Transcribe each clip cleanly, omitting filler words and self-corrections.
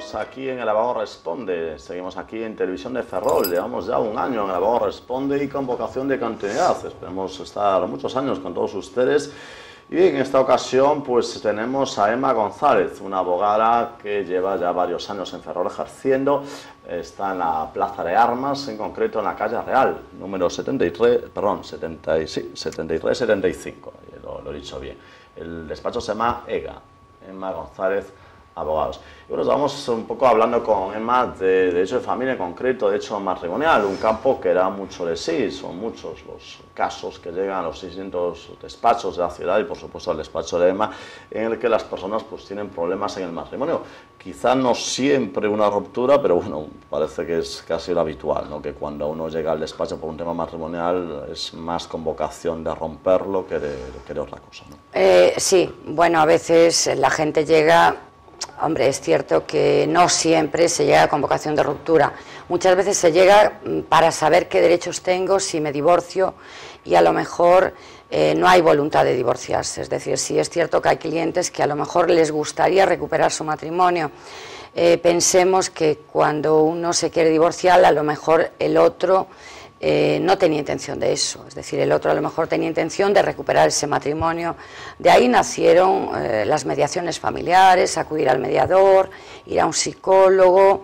seguimos aquí en El Abogado Responde, seguimos aquí en Televisión de Ferrol, llevamos ya un año en El Abogado Responde y con vocación de continuidad, esperemos estar muchos años con todos ustedes. Y en esta ocasión pues tenemos a Emma González, una abogada que lleva ya varios años en Ferrol ejerciendo, está en la Plaza de Armas, en concreto en la calle Real, número 73-75, lo he dicho bien. El despacho se llama EGA, Emma González Abogados. Y bueno, estamos un poco hablando con Emma de derecho de familia en concreto, de derecho matrimonial, un campo que da mucho de sí, son muchos los casos que llegan a los 600 despachos de la ciudad y por supuesto al despacho de Emma, en el que las personas pues tienen problemas en el matrimonio. Quizá no siempre una ruptura, pero bueno, parece que es casi lo habitual, ¿no? Que cuando uno llega al despacho por un tema matrimonial es más con vocación de romperlo que de otra cosa, ¿no? Sí, bueno, a veces la gente llega. Hombre, es cierto que no siempre se llega con vocación de ruptura. Muchas veces se llega para saber qué derechos tengo si me divorcio y a lo mejor no hay voluntad de divorciarse. Es decir, sí es cierto que hay clientes que a lo mejor les gustaría recuperar su matrimonio. Pensemos que cuando uno se quiere divorciar, a lo mejor el otro no tenía intención de eso, es decir, el otro a lo mejor tenía intención de recuperar ese matrimonio. De ahí nacieron las mediaciones familiares, acudir al mediador, ir a un psicólogo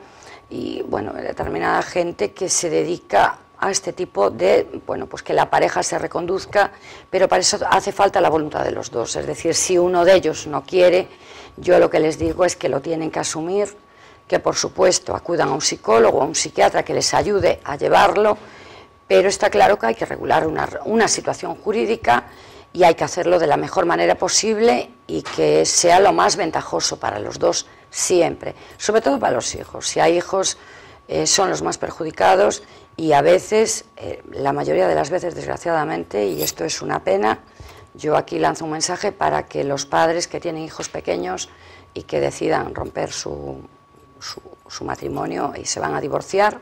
y, bueno, determinada gente que se dedica a este tipo de, bueno, pues que la pareja se reconduzca, pero para eso hace falta la voluntad de los dos, es decir, si uno de ellos no quiere, yo lo que les digo es que lo tienen que asumir, que por supuesto acudan a un psicólogo o a un psiquiatra que les ayude a llevarlo. Pero está claro que hay que regular una situación jurídica y hay que hacerlo de la mejor manera posible y que sea lo más ventajoso para los dos siempre, sobre todo para los hijos. Si hay hijos son los más perjudicados y a veces, la mayoría de las veces desgraciadamente, y esto es una pena, yo aquí lanzo un mensaje para que los padres que tienen hijos pequeños y que decidan romper su matrimonio y se van a divorciar,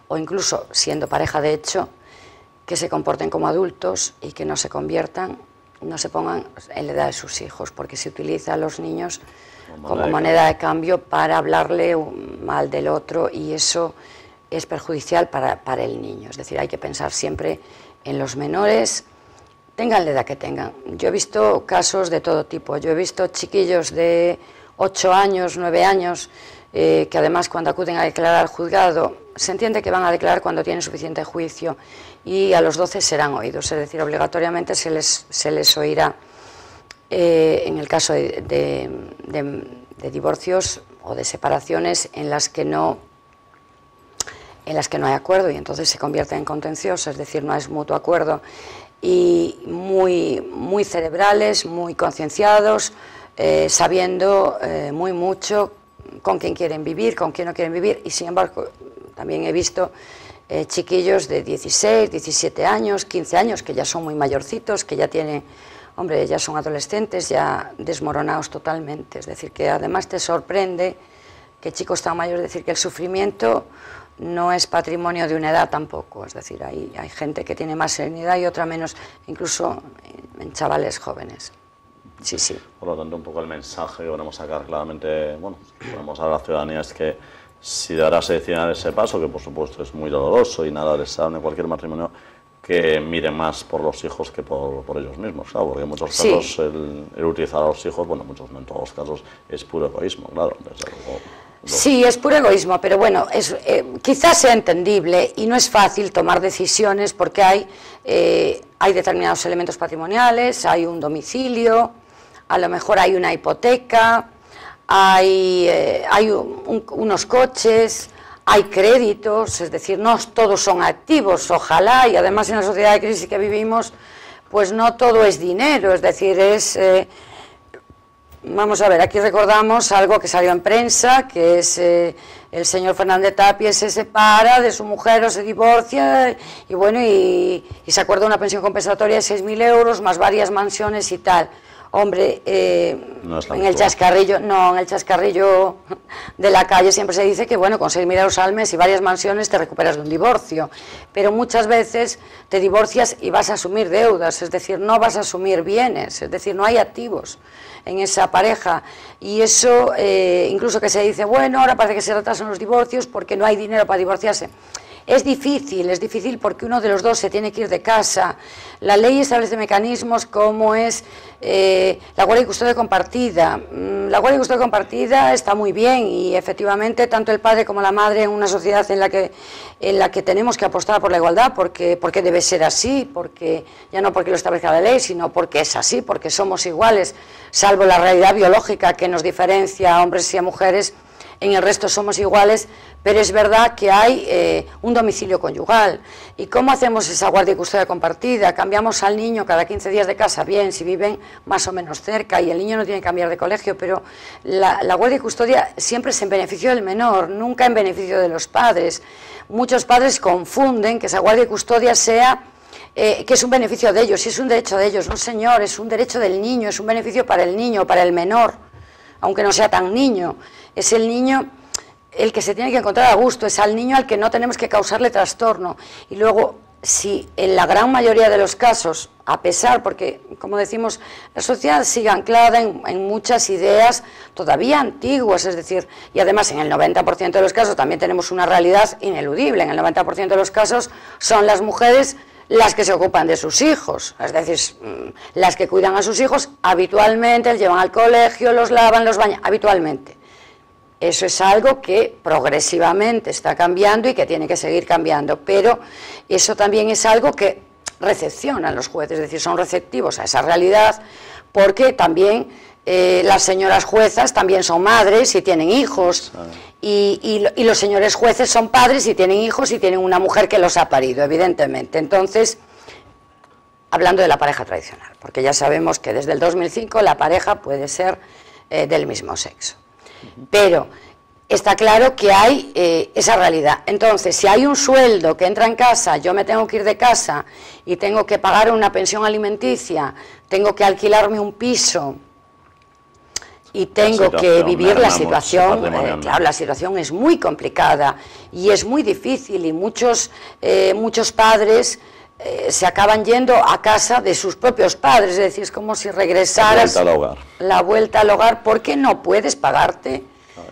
o incluso siendo pareja de hecho, que se comporten como adultos y que no se conviertan, no se pongan en la edad de sus hijos, porque se utiliza a los niños como moneda de cambio para hablarle mal del otro y eso es perjudicial para el niño. Es decir, hay que pensar siempre en los menores, tengan la edad que tengan. Yo he visto casos de todo tipo, yo he visto chiquillos de 8 años, 9 años, que además cuando acuden a declarar al juzgado se entiende que van a declarar cuando tienen suficiente juicio y a los 12 serán oídos, es decir, obligatoriamente se les oirá en el caso de divorcios o de separaciones en las que no hay acuerdo y entonces se convierte en contencioso, es decir, no es mutuo acuerdo y muy cerebrales, muy concienciados, sabiendo muy mucho con quién quieren vivir, con quién no quieren vivir y sin embargo también he visto chiquillos de 16, 17 años, 15 años que ya son muy mayorcitos, que ya tienen, hombre, ya son adolescentes, ya desmoronados totalmente, es decir, que además te sorprende que chicos tan mayores, es decir, que el sufrimiento no es patrimonio de una edad tampoco, es decir, hay gente que tiene más serenidad y otra menos, incluso en chavales jóvenes. Sí, sí. Por lo tanto, un poco el mensaje que queremos sacar claramente, bueno, que ponemos a la ciudadanía es que si de ahora se decide dar ese paso, que por supuesto es muy doloroso y nada deseable en cualquier matrimonio, que miren más por los hijos que por ellos mismos, claro, porque en muchos casos el utilizar a los hijos, bueno, muchos no en todos los casos, es puro egoísmo, claro. Sí, es puro egoísmo, pero bueno, quizás sea entendible y no es fácil tomar decisiones porque hay determinados elementos patrimoniales, hay un domicilio, a lo mejor hay una hipoteca, hay unos coches, hay créditos, es decir, no todos son activos, ojalá, y además en la sociedad de crisis que vivimos, pues no todo es dinero, es decir, vamos a ver, aquí recordamos algo que salió en prensa, que es el señor Fernández Tapia se separa de su mujer o se divorcia, y bueno, y se acuerda una pensión compensatoria de 6.000 euros, más varias mansiones y tal. Hombre, no es en el chascarrillo, no, en el chascarrillo de la calle siempre se dice que, bueno, con 6.000 euros al mes y varias mansiones te recuperas de un divorcio, pero muchas veces te divorcias y vas a asumir deudas, es decir, no vas a asumir bienes, es decir, no hay activos en esa pareja, y eso, incluso que se dice, bueno, ahora parece que se retrasan los divorcios porque no hay dinero para divorciarse. Es difícil porque uno de los dos se tiene que ir de casa. La ley establece mecanismos como es la guardia y custodia compartida. La guardia y custodia compartida está muy bien y efectivamente tanto el padre como la madre en una sociedad en la que tenemos que apostar por la igualdad, porque debe ser así, porque ya no porque lo establezca la ley, sino porque es así, porque somos iguales, salvo la realidad biológica que nos diferencia a hombres y a mujeres. En el resto somos iguales, pero es verdad que hay un domicilio conyugal. ¿Y cómo hacemos esa guardia y custodia compartida? ¿Cambiamos al niño cada 15 días de casa? Bien, si viven más o menos cerca y el niño no tiene que cambiar de colegio, pero la guardia y custodia siempre es en beneficio del menor, nunca en beneficio de los padres. Muchos padres confunden que esa guardia y custodia sea que es un beneficio de ellos, y es un derecho de ellos. No, señor, es un derecho del niño, es un beneficio para el niño, para el menor, aunque no sea tan niño. Es el niño el que se tiene que encontrar a gusto, es al niño al que no tenemos que causarle trastorno. Y luego, si en la gran mayoría de los casos, a pesar, porque como decimos, la sociedad sigue anclada en muchas ideas todavía antiguas, es decir, y además en el 90% de los casos también tenemos una realidad ineludible, en el 90% de los casos son las mujeres las que se ocupan de sus hijos, es decir, las que cuidan a sus hijos habitualmente, los llevan al colegio, los lavan, los bañan, habitualmente. Eso es algo que progresivamente está cambiando y que tiene que seguir cambiando, pero eso también es algo que recepcionan los jueces, es decir, son receptivos a esa realidad, porque también las señoras juezas también son madres y tienen hijos, y los señores jueces son padres y tienen hijos y tienen una mujer que los ha parido, evidentemente. Entonces, hablando de la pareja tradicional, porque ya sabemos que desde el 2005 la pareja puede ser del mismo sexo. Pero está claro que hay esa realidad. Entonces, si hay un sueldo que entra en casa, yo me tengo que ir de casa y tengo que pagar una pensión alimenticia, tengo que alquilarme un piso y tengo que vivir la situación, claro, la situación es muy complicada y es muy difícil, y muchos padres se acaban yendo a casa de sus propios padres, es decir, es como si regresaras la vuelta al hogar, porque no puedes pagarte.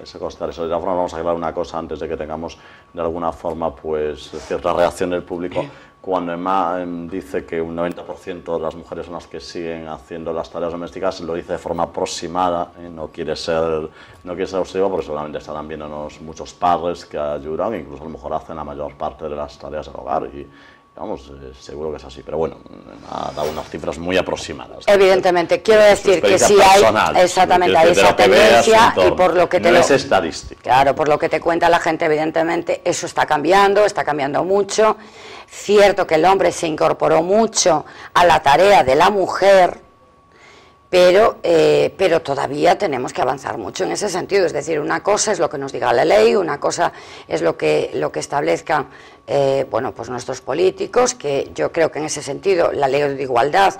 Ese costar, eso. De todas formas, vamos a aclarar una cosa antes de que tengamos de alguna forma pues cierta reacción del público. Cuando Emma dice que un 90% de las mujeres son las que siguen haciendo las tareas domésticas, lo dice de forma aproximada, no quiere ser obsesiva, porque seguramente estarán viéndonos muchos padres que ayudan, incluso a lo mejor hacen la mayor parte de las tareas del hogar, y vamos, seguro que es así, pero bueno, ha dado unas cifras muy aproximadas. Evidentemente, quiero decir que sí hay, exactamente, hay esa tendencia, y por lo que te no es estadístico. Claro, por lo que te cuenta la gente, evidentemente, eso está cambiando mucho. Cierto que el hombre se incorporó mucho a la tarea de la mujer, pero todavía tenemos que avanzar mucho en ese sentido. Es decir, una cosa es lo que nos diga la ley, una cosa es lo que establezcan bueno, pues nuestros políticos, que yo creo que en ese sentido la ley de igualdad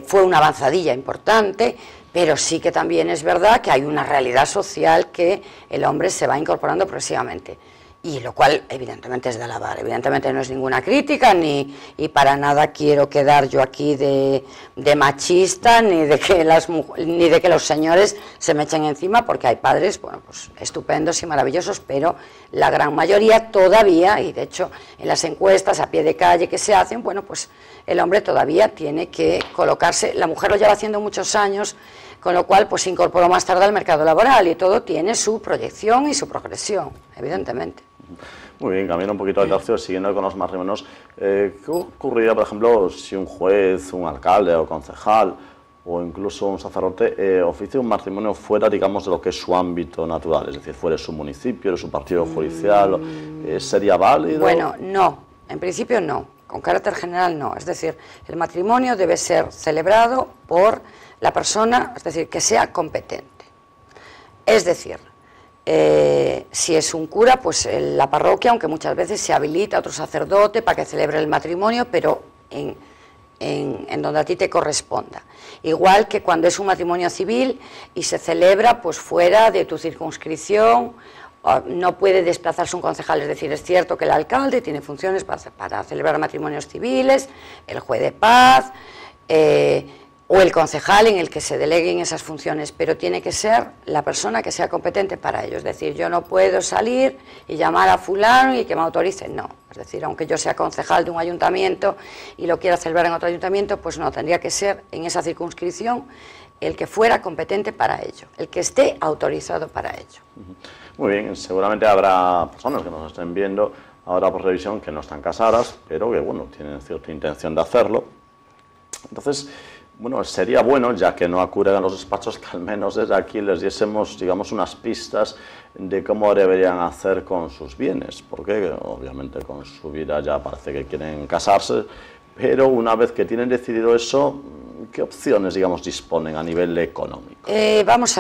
fue una avanzadilla importante, pero sí que también es verdad que hay una realidad social que el hombre se va incorporando progresivamente. Y lo cual evidentemente es de alabar, evidentemente no es ninguna crítica, y para nada quiero quedar yo aquí de machista, ni de que los señores se me echen encima, porque hay padres, bueno, pues estupendos y maravillosos, pero la gran mayoría todavía, y de hecho en las encuestas a pie de calle que se hacen, bueno, pues el hombre todavía tiene que colocarse, la mujer lo lleva haciendo muchos años, con lo cual pues se incorporó más tarde al mercado laboral, y todo tiene su proyección y su progresión, evidentemente. Muy bien, cambiando un poquito de tercio, siguiendo con los matrimonios, ¿qué ocurriría, por ejemplo, si un juez, un alcalde o concejal o incluso un sacerdote oficia un matrimonio fuera, digamos, de lo que es su ámbito natural, es decir, fuera de su municipio, de su partido judicial? ¿Sería válido? Bueno, no, en principio no, con carácter general no, es decir, el matrimonio debe ser celebrado por la persona, es decir, que sea competente, es decir, si es un cura, pues en la parroquia, aunque muchas veces se habilita a otro sacerdote para que celebre el matrimonio, pero en donde a ti te corresponda. Igual que cuando es un matrimonio civil y se celebra pues fuera de tu circunscripción, no puede desplazarse un concejal, es decir, es cierto que el alcalde tiene funciones para celebrar matrimonios civiles, el juez de paz, o el concejal en el que se deleguen esas funciones, pero tiene que ser la persona que sea competente para ello. Es decir, yo no puedo salir y llamar a fulano y que me autorice, no. Es decir, aunque yo sea concejal de un ayuntamiento y lo quiera celebrar en otro ayuntamiento, pues no, tendría que ser en esa circunscripción el que fuera competente para ello, el que esté autorizado para ello. Muy bien, seguramente habrá personas que nos estén viendo ahora por revisión que no están casadas, pero que, bueno, tienen cierta intención de hacerlo. Entonces, bueno, sería bueno, ya que no acuden a los despachos, que al menos desde aquí les diésemos, digamos, unas pistas de cómo deberían hacer con sus bienes, porque obviamente con su vida ya parece que quieren casarse, pero una vez que tienen decidido eso, ¿qué opciones, digamos, disponen a nivel económico? Vamos a ver.